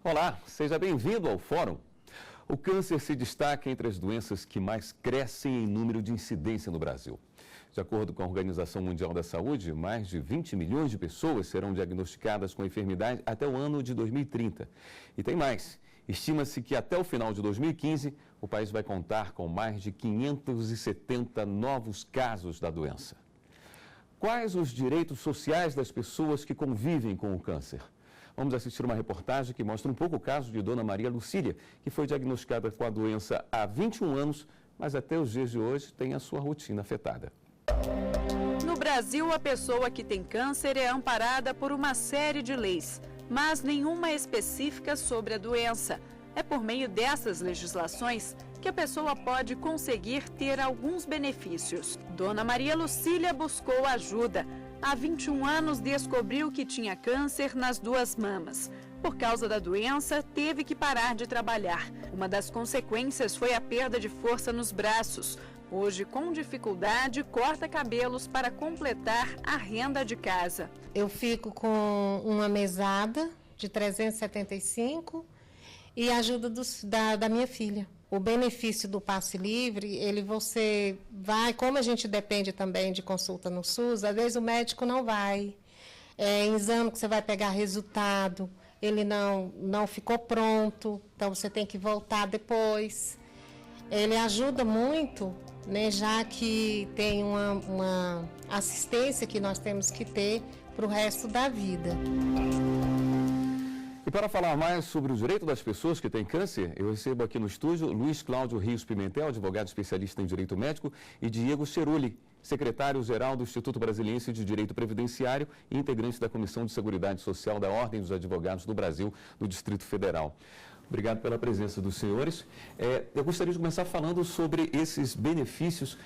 Olá, seja bem-vindo ao Fórum. O câncer se destaca entre as doenças que mais crescem em número de incidência no Brasil. De acordo com a Organização Mundial da Saúde, mais de 20 milhões de pessoas serão diagnosticadas com a enfermidade até o ano de 2030. E tem mais. Estima-se que até o final de 2015, o país vai contar com mais de 570 novos casos da doença. Quais os direitos sociais das pessoas que convivem com o câncer? Vamos assistir uma reportagem que mostra um pouco o caso de Dona Maria Lucília, que foi diagnosticada com a doença há 21 anos, mas até os dias de hoje tem a sua rotina afetada. No Brasil, a pessoa que tem câncer é amparada por uma série de leis, mas nenhuma específica sobre a doença. É por meio dessas legislações que a pessoa pode conseguir ter alguns benefícios. Dona Maria Lucília buscou ajuda. Há 21 anos descobriu que tinha câncer nas duas mamas. Por causa da doença, teve que parar de trabalhar. Uma das consequências foi a perda de força nos braços. Hoje, com dificuldade, corta cabelos para completar a renda de casa. Eu fico com uma mesada de 375 e a ajuda da minha filha. O benefício do passe livre, você vai, como a gente depende também de consulta no SUS, às vezes o médico não vai. Em exame que você vai pegar resultado, ele não ficou pronto, então você tem que voltar depois. Ele ajuda muito, né, já que tem uma assistência que nós temos que ter para o resto da vida. E para falar mais sobre o direito das pessoas que têm câncer, eu recebo aqui no estúdio Luiz Cláudio Rios Pimentel, advogado especialista em direito médico, e Diego Cerulli, secretário-geral do Instituto Brasiliense de Direito Previdenciário e integrante da Comissão de Seguridade Social da Ordem dos Advogados do Brasil, do Distrito Federal. Obrigado pela presença dos senhores. Eu gostaria de começar falando sobre esses benefícios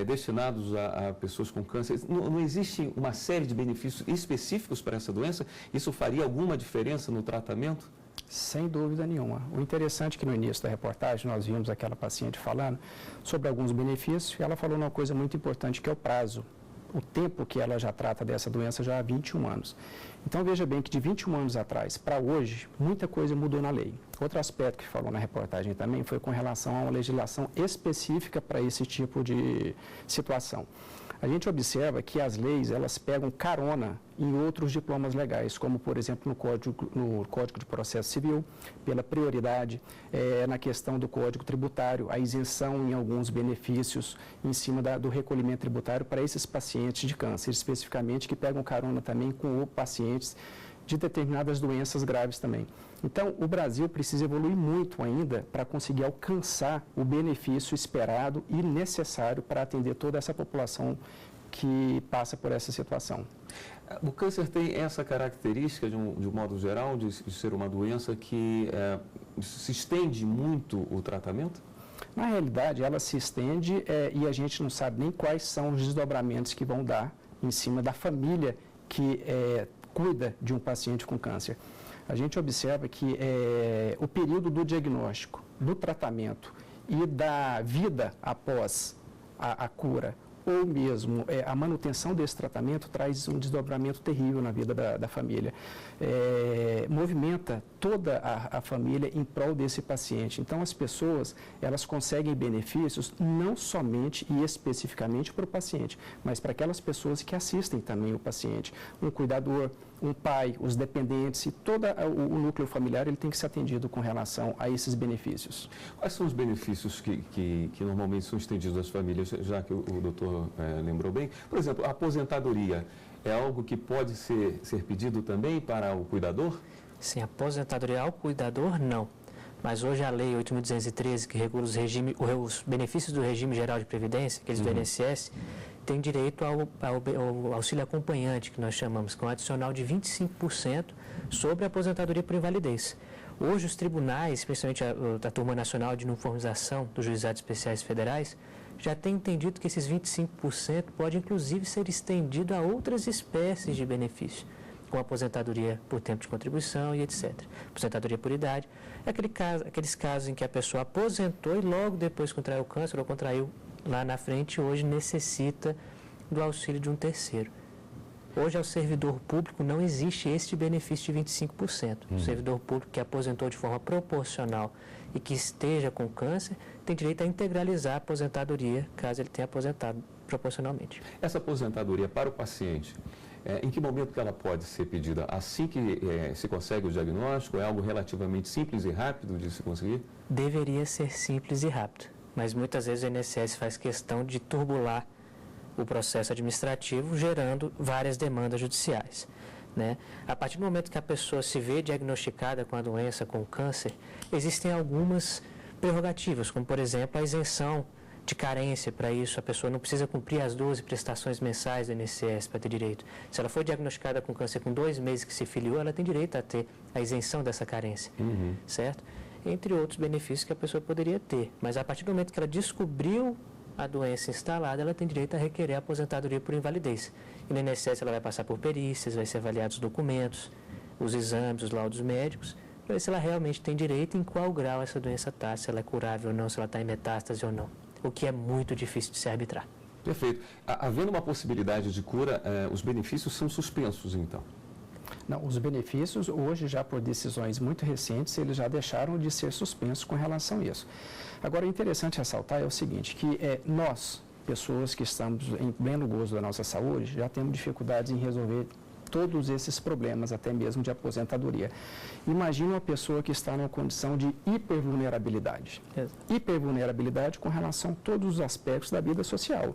destinados a pessoas com câncer. Não existe uma série de benefícios específicos para essa doença? Isso faria alguma diferença no tratamento? Sem dúvida nenhuma. O interessante é que no início da reportagem nós vimos aquela paciente falando sobre alguns benefícios e ela falou uma coisa muito importante que é o prazo. O tempo que ela já trata dessa doença já há 21 anos. Então, veja bem que de 21 anos atrás para hoje, muita coisa mudou na lei. Outro aspecto que falou na reportagem também foi com relação a uma legislação específica para esse tipo de situação. A gente observa que as leis, elas pegam carona em outros diplomas legais, como, por exemplo, no Código de Processo Civil, pela prioridade, na questão do Código Tributário, a isenção em alguns benefícios em cima do recolhimento tributário para esses pacientes de câncer, especificamente, que pegam carona também com pacientes de determinadas doenças graves também. Então, o Brasil precisa evoluir muito ainda para conseguir alcançar o benefício esperado e necessário para atender toda essa população que passa por essa situação. O câncer tem essa característica, de um modo geral, de ser uma doença que se estende muito o tratamento? Na realidade, ela se estende e a gente não sabe nem quais são os desdobramentos que vão dar em cima da família que cuida de um paciente com câncer. A gente observa que o período do diagnóstico, do tratamento e da vida após a cura, ou mesmo a manutenção desse tratamento, traz um desdobramento terrível na vida da família. Movimenta toda a família em prol desse paciente. Então, as pessoas, elas conseguem benefícios não somente e especificamente para o paciente, mas para aquelas pessoas que assistem também o paciente. Um cuidador, um pai, os dependentes e todo o núcleo familiar, ele tem que ser atendido com relação a esses benefícios. Quais são os benefícios que normalmente são estendidos às famílias, já que o doutor lembrou bem? Por exemplo, a aposentadoria é algo que pode ser pedido também para o cuidador? Sim, aposentadoria ao cuidador, não. Mas hoje a Lei 8.213, que regula os benefícios do regime geral de previdência, aqueles do INSS, tem direito ao auxílio acompanhante, que nós chamamos, com um adicional de 25% sobre a aposentadoria por invalidez. Hoje os tribunais, especialmente a Turma Nacional de Uniformização dos Juizados Especiais Federais, já tem entendido que esses 25% pode inclusive ser estendido a outras espécies de benefícios, com aposentadoria por tempo de contribuição e etc. Aposentadoria por idade, aqueles casos em que a pessoa aposentou e logo depois contraiu câncer ou contraiu lá na frente, hoje necessita do auxílio de um terceiro. Hoje, ao servidor público, não existe este benefício de 25%. O servidor público que aposentou de forma proporcional e que esteja com câncer tem direito a integralizar a aposentadoria, caso ele tenha aposentado proporcionalmente. Essa aposentadoria para o paciente, em que momento que ela pode ser pedida? Assim que se consegue o diagnóstico? É algo relativamente simples e rápido de se conseguir? Deveria ser simples e rápido, mas muitas vezes o INSS faz questão de turbular o processo administrativo, gerando várias demandas judiciais, né? A partir do momento que a pessoa se vê diagnosticada com a doença, com o câncer, existem algumas prerrogativas, como, por exemplo, a isenção de carência. Para isso, a pessoa não precisa cumprir as 12 prestações mensais do INSS para ter direito. Se ela foi diagnosticada com câncer com 2 meses que se filiou, ela tem direito a ter a isenção dessa carência, certo? Entre outros benefícios que a pessoa poderia ter. Mas a partir do momento que ela descobriu a doença instalada, ela tem direito a requerer a aposentadoria por invalidez. E no INSS ela vai passar por perícias, vai ser avaliados os documentos, os exames, os laudos médicos, para ver se ela realmente tem direito e em qual grau essa doença está, se ela é curável ou não, se ela está em metástase ou não. O que é muito difícil de se arbitrar. Perfeito. Havendo uma possibilidade de cura, os benefícios são suspensos, então? Não, os benefícios, hoje, já por decisões muito recentes, eles já deixaram de ser suspensos com relação a isso. Agora, o interessante ressaltar é o seguinte, que nós, pessoas que estamos em pleno gozo da nossa saúde, já temos dificuldades em resolver todos esses problemas, até mesmo de aposentadoria. Imagina uma pessoa que está numa condição de hipervulnerabilidade. Hipervulnerabilidade com relação a todos os aspectos da vida social.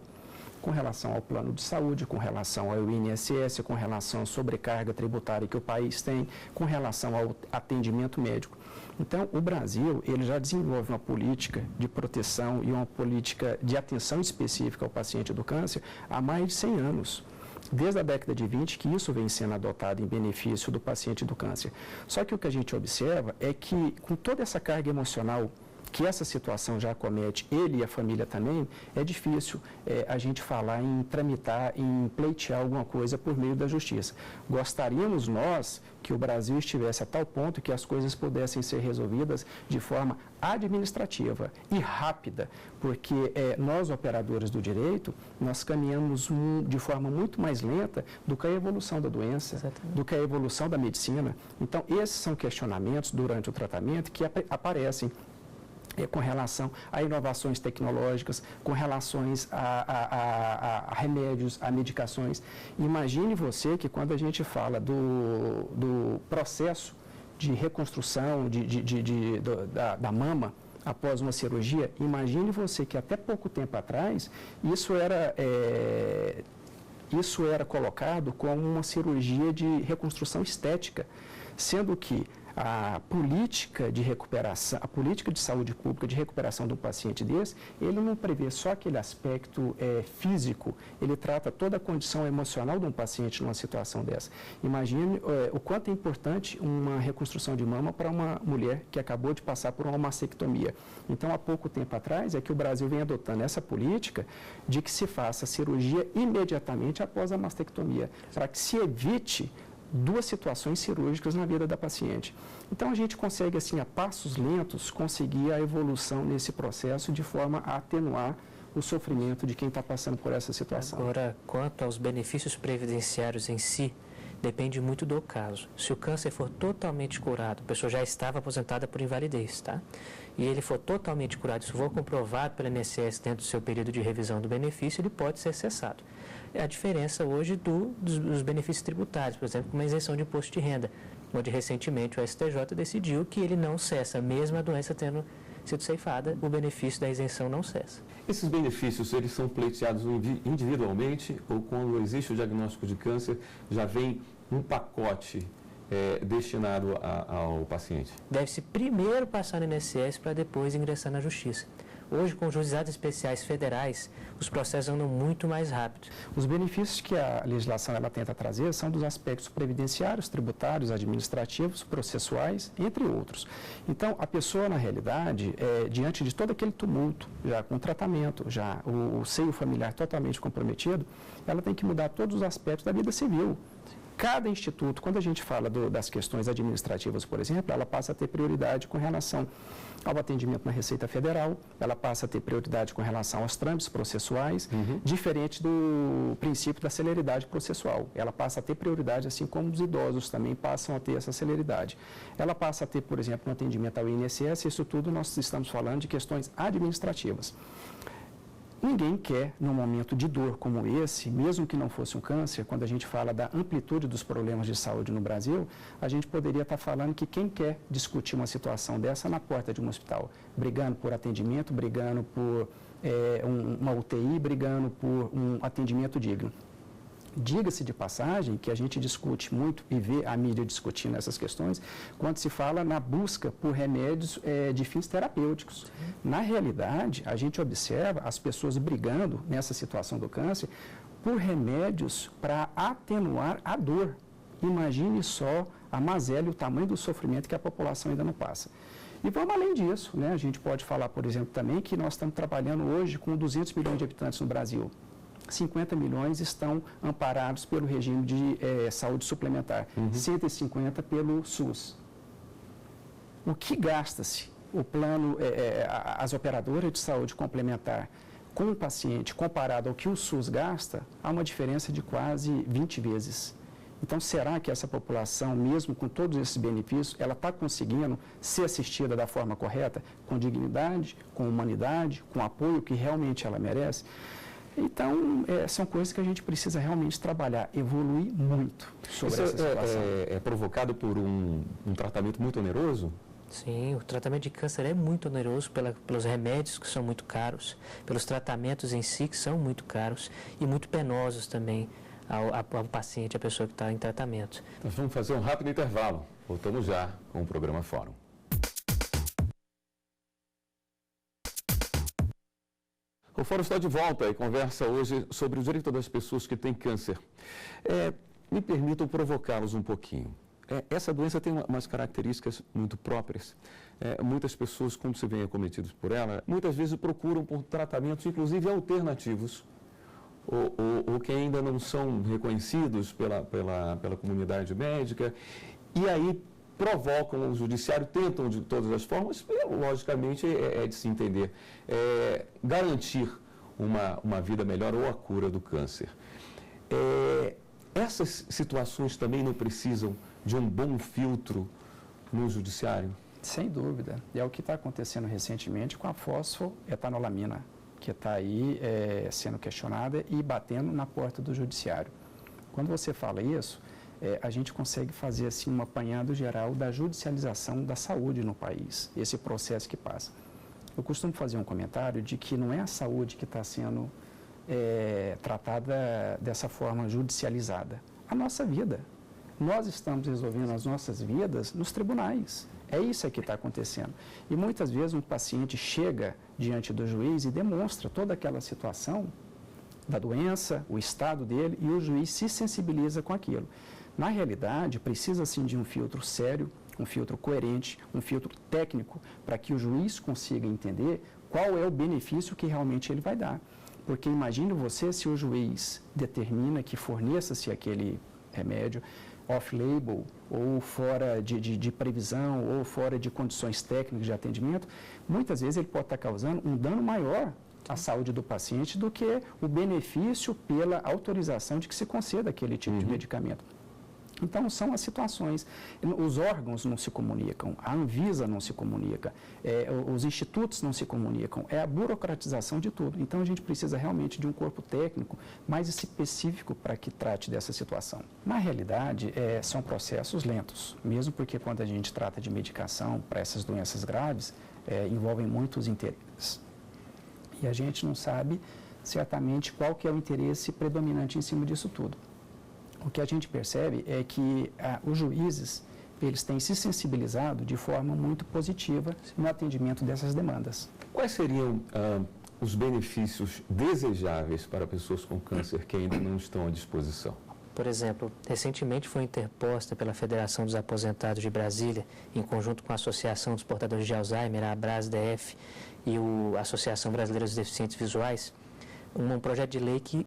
Com relação ao plano de saúde, com relação ao INSS, com relação à sobrecarga tributária que o país tem, com relação ao atendimento médico. Então, o Brasil, ele já desenvolve uma política de proteção e uma política de atenção específica ao paciente do câncer há mais de 100 anos. Desde a década de 20 que isso vem sendo adotado em benefício do paciente do câncer. Só que o que a gente observa é que, com toda essa carga emocional que essa situação já acomete ele e a família também, é difícil a gente falar em tramitar, em pleitear alguma coisa por meio da justiça. Gostaríamos nós que o Brasil estivesse a tal ponto que as coisas pudessem ser resolvidas de forma administrativa e rápida, porque nós, operadores do direito, nós caminhamos de forma muito mais lenta do que a evolução da doença, exatamente, do que a evolução da medicina. Então, esses são questionamentos durante o tratamento que aparecem com relação a inovações tecnológicas, com relações a remédios, a medicações. Imagine você que quando a gente fala do processo de reconstrução da mama após uma cirurgia, imagine você que até pouco tempo atrás isso era colocado como uma cirurgia de reconstrução estética, sendo que a política de recuperação, a política de saúde pública de recuperação de um paciente desse, ele não prevê só aquele aspecto físico, ele trata toda a condição emocional de um paciente numa situação dessa. Imagine o quanto é importante uma reconstrução de mama para uma mulher que acabou de passar por uma mastectomia. Então, há pouco tempo atrás, é que o Brasil vem adotando essa política de que se faça a cirurgia imediatamente após a mastectomia, para que se evite 2 situações cirúrgicas na vida da paciente. Então, a gente consegue, assim, a passos lentos, conseguir a evolução nesse processo de forma a atenuar o sofrimento de quem está passando por essa situação. Agora, quanto aos benefícios previdenciários em si, depende muito do caso. Se o câncer for totalmente curado, a pessoa já estava aposentada por invalidez, tá? E ele for totalmente curado, isso for comprovado pelo INSS dentro do seu período de revisão do benefício, ele pode ser cessado. É a diferença hoje dos benefícios tributários, por exemplo, uma isenção de imposto de renda, onde recentemente o STJ decidiu que ele não cessa, mesmo a doença tendo sido ceifada, o benefício da isenção não cessa. Esses benefícios, eles são pleiteados individualmente ou quando existe o diagnóstico de câncer, já vem um pacote destinado ao paciente? Deve-se primeiro passar no INSS para depois ingressar na Justiça. Hoje, com os juizados especiais federais, os processos andam muito mais rápido. Os benefícios que a legislação ela tenta trazer são dos aspectos previdenciários, tributários, administrativos, processuais, entre outros. Então, a pessoa, na realidade, diante de todo aquele tumulto, já com tratamento, já o seio familiar totalmente comprometido, ela tem que mudar todos os aspectos da vida civil. Cada instituto, quando a gente fala das questões administrativas, por exemplo, ela passa a ter prioridade com relação ao atendimento na Receita Federal, ela passa a ter prioridade com relação aos trâmites processuais, diferente do princípio da celeridade processual. Ela passa a ter prioridade, assim como os idosos também passam a ter essa celeridade. Ela passa a ter, por exemplo, no atendimento ao INSS, isso tudo nós estamos falando de questões administrativas. Ninguém quer, num momento de dor como esse, mesmo que não fosse um câncer, quando a gente fala da amplitude dos problemas de saúde no Brasil, a gente poderia estar falando que quem quer discutir uma situação dessa na porta de um hospital, brigando por atendimento, brigando por uma UTI, brigando por um atendimento digno. Diga-se de passagem que a gente discute muito e vê a mídia discutindo essas questões quando se fala na busca por remédios de fins terapêuticos. Na realidade, a gente observa as pessoas brigando nessa situação do câncer por remédios para atenuar a dor. Imagine só a mazela e o tamanho do sofrimento que a população ainda não passa. E vamos além disso, né? A gente pode falar, por exemplo, também que nós estamos trabalhando hoje com 200 milhões de habitantes no Brasil. 50 milhões estão amparados pelo regime de saúde suplementar, 150 pelo SUS. O que gasta-se o plano, as operadoras de saúde complementar com o paciente comparado ao que o SUS gasta, há uma diferença de quase 20 vezes. Então, será que essa população, mesmo com todos esses benefícios, ela está conseguindo ser assistida da forma correta, com dignidade, com humanidade, com apoio que realmente ela merece? Então, são coisas que a gente precisa realmente trabalhar, evoluir muito sobre essa situação. É provocado por um tratamento muito oneroso? Sim, o tratamento de câncer é muito oneroso pelos remédios que são muito caros, pelos tratamentos em si que são muito caros e muito penosos também ao paciente, à pessoa que está em tratamento. Nós vamos fazer um rápido intervalo. Voltamos já com o programa Fórum. O Fórum está de volta e conversa hoje sobre o direito das pessoas que têm câncer. Me permitam provocá-los um pouquinho. Essa doença tem umas características muito próprias. Muitas pessoas, quando se veem acometidas por ela, muitas vezes procuram por tratamentos, inclusive alternativos, ou que ainda não são reconhecidos pela comunidade médica, e aí provocam o judiciário, tentam de todas as formas, logicamente é de se entender, garantir uma vida melhor ou a cura do câncer. Essas situações também não precisam de um bom filtro no judiciário? Sem dúvida. E é o que está acontecendo recentemente com a fosfoetanolamina, que está aí sendo questionada e batendo na porta do judiciário. Quando você fala isso, a gente consegue fazer assim um apanhado geral da judicialização da saúde no país, esse processo que passa. Eu costumo fazer um comentário de que não é a saúde que está sendo tratada dessa forma judicializada. A nossa vida. Nós estamos resolvendo as nossas vidas nos tribunais. É isso que está acontecendo. E muitas vezes um paciente chega diante do juiz e demonstra toda aquela situação da doença, o estado dele, e o juiz se sensibiliza com aquilo. Na realidade, precisa sim de um filtro sério, um filtro coerente, um filtro técnico, para que o juiz consiga entender qual é o benefício que realmente ele vai dar. Porque imagine você se o juiz determina que forneça-se aquele remédio off-label, ou fora de previsão, ou fora de condições técnicas de atendimento, muitas vezes ele pode estar causando um dano maior à saúde do paciente do que o benefício pela autorização de que se conceda aquele tipo de medicamento. Então, são as situações. Os órgãos não se comunicam, a Anvisa não se comunica, os institutos não se comunicam, é a burocratização de tudo. Então, a gente precisa realmente de um corpo técnico mais específico para que trate dessa situação. Na realidade, são processos lentos, mesmo porque quando a gente trata de medicação para essas doenças graves, envolvem muitos interesses. E a gente não sabe certamente qual que é o interesse predominante em cima disso tudo. O que a gente percebe é que os juízes, eles têm se sensibilizado de forma muito positiva no atendimento dessas demandas. Quais seriam os benefícios desejáveis para pessoas com câncer que ainda não estão à disposição? Por exemplo, recentemente foi interposta pela Federação dos Aposentados de Brasília, em conjunto com a Associação dos Portadores de Alzheimer, a ABRASDF, e a Associação Brasileira dos Deficientes Visuais, um projeto de lei que